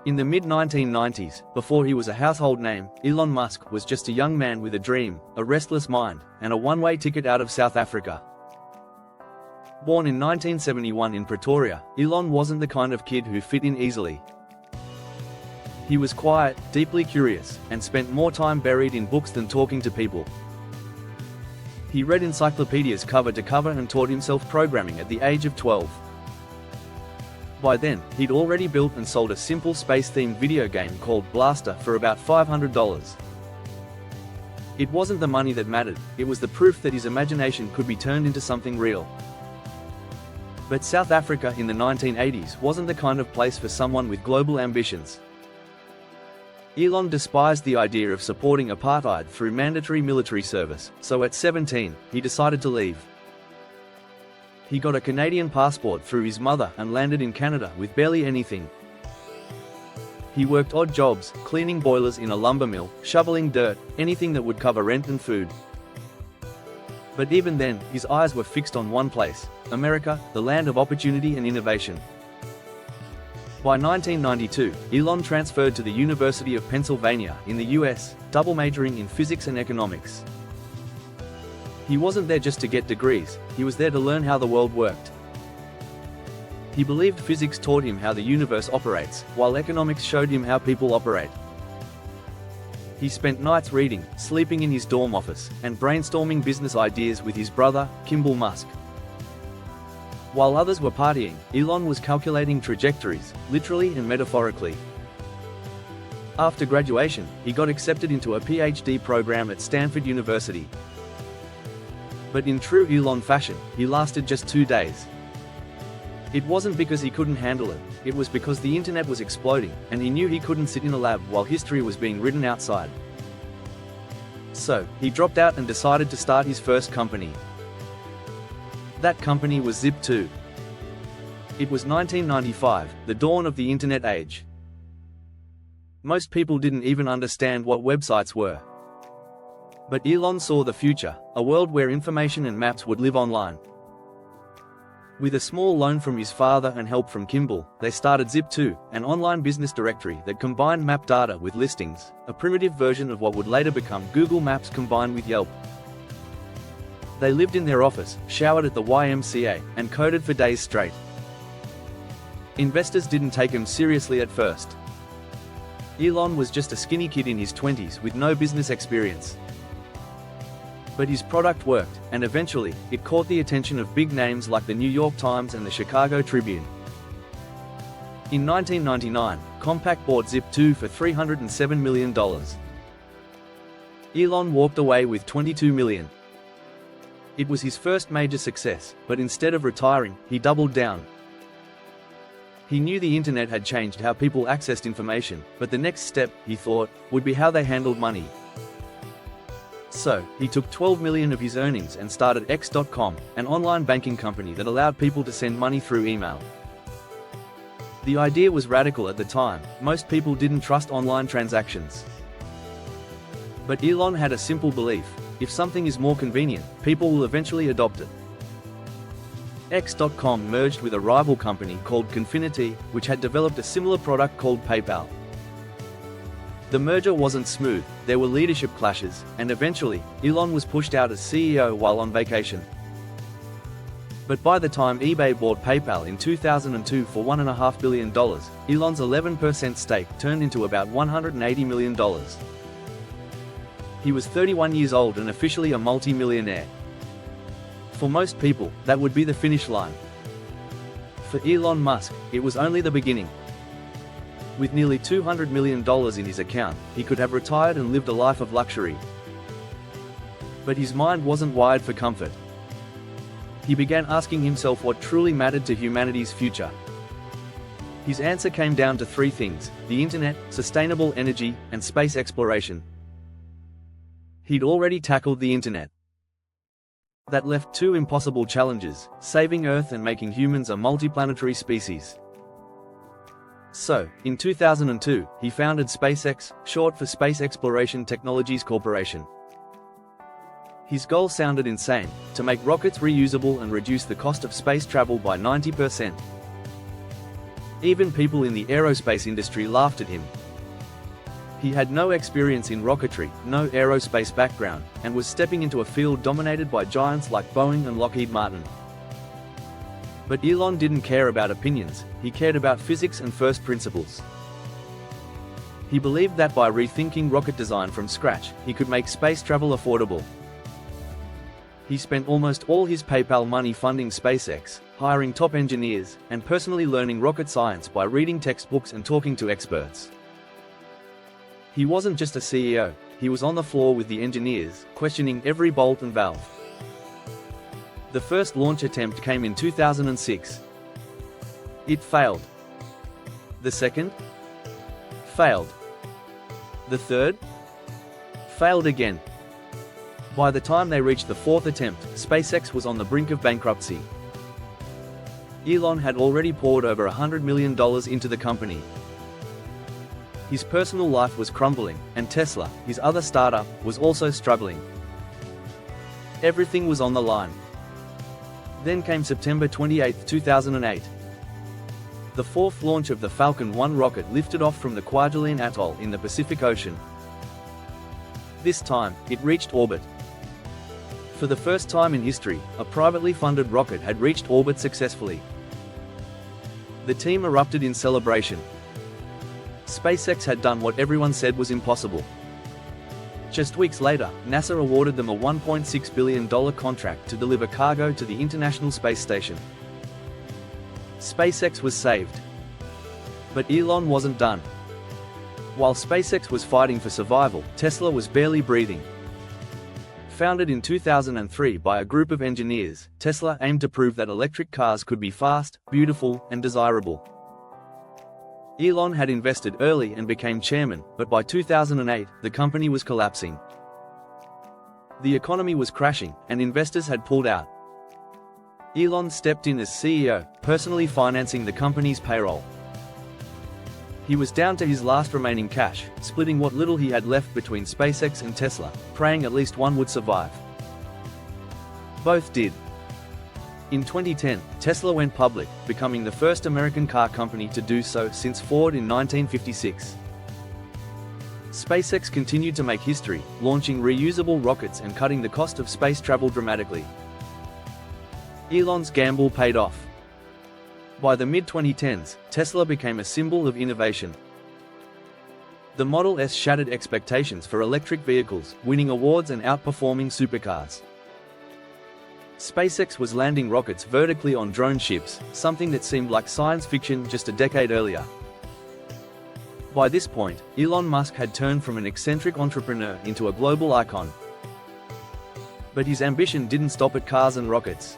In the mid-1990s, before he was a household name, Elon Musk was just a young man with a dream, a restless mind, and a one-way ticket out of South Africa. Born in 1971 in Pretoria, Elon wasn't the kind of kid who fit in easily. He was quiet, deeply curious, and spent more time buried in books than talking to people. He read encyclopedias cover to cover and taught himself programming at the age of 12. By then, he'd already built and sold a simple space-themed video game called Blaster for about $500. It wasn't the money that mattered, it was the proof that his imagination could be turned into something real. But South Africa in the 1980s wasn't the kind of place for someone with global ambitions. Elon despised the idea of supporting apartheid through mandatory military service, so at 17, he decided to leave. He got a Canadian passport through his mother and landed in Canada with barely anything. He worked odd jobs, cleaning boilers in a lumber mill, shoveling dirt, anything that would cover rent and food. But even then, his eyes were fixed on one place: America, the land of opportunity and innovation. By 1992, Elon transferred to the University of Pennsylvania in the US, double majoring in physics and economics. He wasn't there just to get degrees, he was there to learn how the world worked. He believed physics taught him how the universe operates, while economics showed him how people operate. He spent nights reading, sleeping in his dorm office, and brainstorming business ideas with his brother, Elon Musk. While others were partying, Elon was calculating trajectories, literally and metaphorically. After graduation, he got accepted into a PhD program at Stanford University. But in true Elon fashion, he lasted just 2 days. It wasn't because he couldn't handle it, it was because the internet was exploding, and he knew he couldn't sit in a lab while history was being written outside. So, he dropped out and decided to start his first company. That company was Zip2. It was 1995, the dawn of the internet age. Most people didn't even understand what websites were. But Elon saw the future, a world where information and maps would live online. With a small loan from his father and help from Kimball, they started Zip2, an online business directory that combined map data with listings, a primitive version of what would later become Google Maps combined with Yelp. They lived in their office, showered at the YMCA, and coded for days straight. Investors didn't take him seriously at first. Elon was just a skinny kid in his 20s with no business experience. But his product worked, and eventually, it caught the attention of big names like the New York Times and the Chicago Tribune. In 1999, Compaq bought Zip2 for $307 million. Elon walked away with $22 million. It was his first major success, but instead of retiring, he doubled down. He knew the internet had changed how people accessed information, but the next step, he thought, would be how they handled money. So, he took $12 million of his earnings and started X.com, an online banking company that allowed people to send money through email. The idea was radical at the time, most people didn't trust online transactions. But Elon had a simple belief: if something is more convenient, people will eventually adopt it. X.com merged with a rival company called Confinity, which had developed a similar product called PayPal. The merger wasn't smooth, there were leadership clashes, and eventually, Elon was pushed out as CEO while on vacation. But by the time eBay bought PayPal in 2002 for $1.5 billion, Elon's 11% stake turned into about $180 million. He was 31 years old and officially a multi-millionaire. For most people, that would be the finish line. For Elon Musk, it was only the beginning. With nearly $200 million in his account, he could have retired and lived a life of luxury. But his mind wasn't wired for comfort. He began asking himself what truly mattered to humanity's future. His answer came down to 3 things: the internet, sustainable energy, and space exploration. He'd already tackled the internet. That left 2 impossible challenges: saving Earth and making humans a multiplanetary species. So, in 2002, he founded SpaceX, short for Space Exploration Technologies Corporation. His goal sounded insane: to make rockets reusable and reduce the cost of space travel by 90%. Even people in the aerospace industry laughed at him. He had no experience in rocketry, no aerospace background, and was stepping into a field dominated by giants like Boeing and Lockheed Martin. But Elon didn't care about opinions, he cared about physics and first principles. He believed that by rethinking rocket design from scratch, he could make space travel affordable. He spent almost all his PayPal money funding SpaceX, hiring top engineers, and personally learning rocket science by reading textbooks and talking to experts. He wasn't just a CEO, he was on the floor with the engineers, questioning every bolt and valve. The first launch attempt came in 2006. It failed. The second? Failed. The third? Failed again. By the time they reached the fourth attempt, SpaceX was on the brink of bankruptcy. Elon had already poured over $100 million into the company. His personal life was crumbling, and Tesla, his other startup, was also struggling. Everything was on the line. Then came September 28, 2008. The fourth launch of the Falcon 1 rocket lifted off from the Kwajalein Atoll in the Pacific Ocean. This time, it reached orbit. For the first time in history, a privately funded rocket had reached orbit successfully. The team erupted in celebration. SpaceX had done what everyone said was impossible. Just weeks later, NASA awarded them a $1.6 billion contract to deliver cargo to the International Space Station. SpaceX was saved. But Elon wasn't done. While SpaceX was fighting for survival, Tesla was barely breathing. Founded in 2003 by a group of engineers, Tesla aimed to prove that electric cars could be fast, beautiful, and desirable. Elon had invested early and became chairman, but by 2008, the company was collapsing. The economy was crashing, and investors had pulled out. Elon stepped in as CEO, personally financing the company's payroll. He was down to his last remaining cash, splitting what little he had left between SpaceX and Tesla, praying at least one would survive. Both did. In 2010, Tesla went public, becoming the first American car company to do so since Ford in 1956. SpaceX continued to make history, launching reusable rockets and cutting the cost of space travel dramatically. Elon's gamble paid off. By the mid-2010s, Tesla became a symbol of innovation. The Model S shattered expectations for electric vehicles, winning awards and outperforming supercars. SpaceX was landing rockets vertically on drone ships, something that seemed like science fiction just a decade earlier. By this point, Elon Musk had turned from an eccentric entrepreneur into a global icon. But his ambition didn't stop at cars and rockets.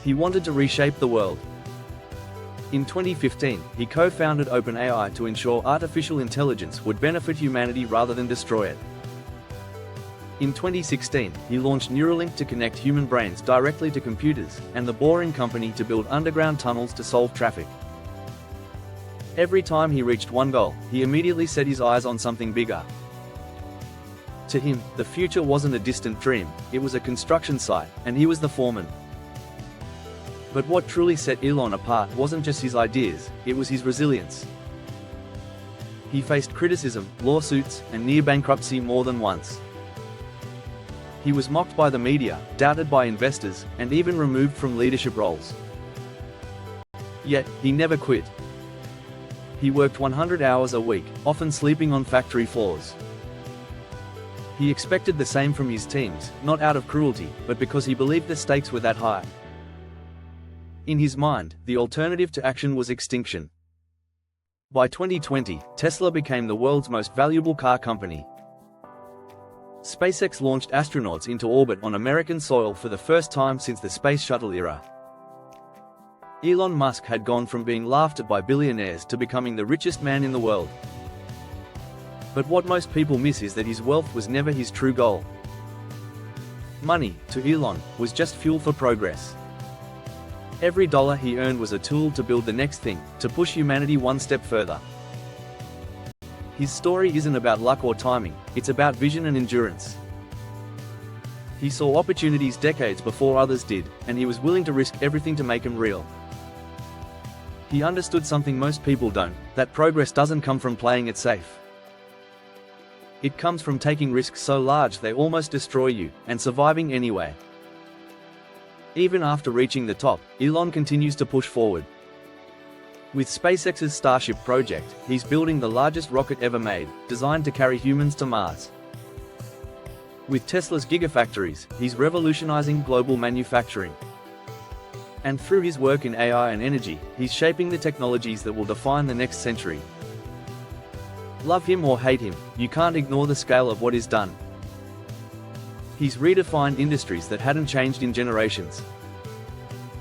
He wanted to reshape the world. In 2015, he co-founded OpenAI to ensure artificial intelligence would benefit humanity rather than destroy it. In 2016, he launched Neuralink to connect human brains directly to computers, and The Boring Company to build underground tunnels to solve traffic. Every time he reached one goal, he immediately set his eyes on something bigger. To him, the future wasn't a distant dream, it was a construction site, and he was the foreman. But what truly set Elon apart wasn't just his ideas, it was his resilience. He faced criticism, lawsuits, and near bankruptcy more than once. He was mocked by the media, doubted by investors, and even removed from leadership roles. Yet, he never quit. He worked 100 hours a week, often sleeping on factory floors. He expected the same from his teams, not out of cruelty, but because he believed the stakes were that high. In his mind, the alternative to action was extinction. By 2020, Tesla became the world's most valuable car company. SpaceX launched astronauts into orbit on American soil for the first time since the Space Shuttle era. Elon Musk had gone from being laughed at by billionaires to becoming the richest man in the world. But what most people miss is that his wealth was never his true goal. Money, to Elon, was just fuel for progress. Every dollar he earned was a tool to build the next thing, to push humanity one step further. His story isn't about luck or timing, it's about vision and endurance. He saw opportunities decades before others did, and he was willing to risk everything to make them real. He understood something most people don't, that progress doesn't come from playing it safe. It comes from taking risks so large they almost destroy you, and surviving anyway. Even after reaching the top, Elon continues to push forward. With SpaceX's Starship project, he's building the largest rocket ever made, designed to carry humans to Mars. With Tesla's gigafactories, he's revolutionizing global manufacturing. And through his work in AI and energy, he's shaping the technologies that will define the next century. Love him or hate him, you can't ignore the scale of what is done. He's redefined industries that hadn't changed in generations.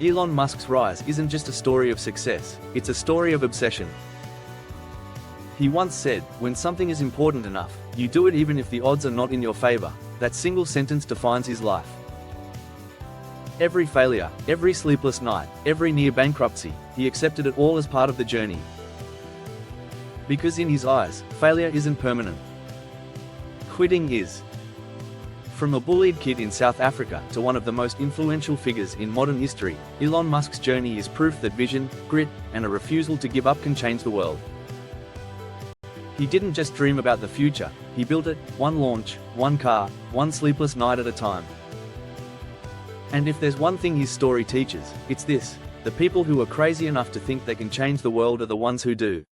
Elon Musk's rise isn't just a story of success, it's a story of obsession. He once said, "When something is important enough, you do it even if the odds are not in your favor." That single sentence defines his life. Every failure, every sleepless night, every near bankruptcy, he accepted it all as part of the journey. Because in his eyes, failure isn't permanent. Quitting is. From a bullied kid in South Africa to one of the most influential figures in modern history, Elon Musk's journey is proof that vision, grit, and a refusal to give up can change the world. He didn't just dream about the future, he built it, one launch, one car, one sleepless night at a time. And if there's one thing his story teaches, it's this: the people who are crazy enough to think they can change the world are the ones who do.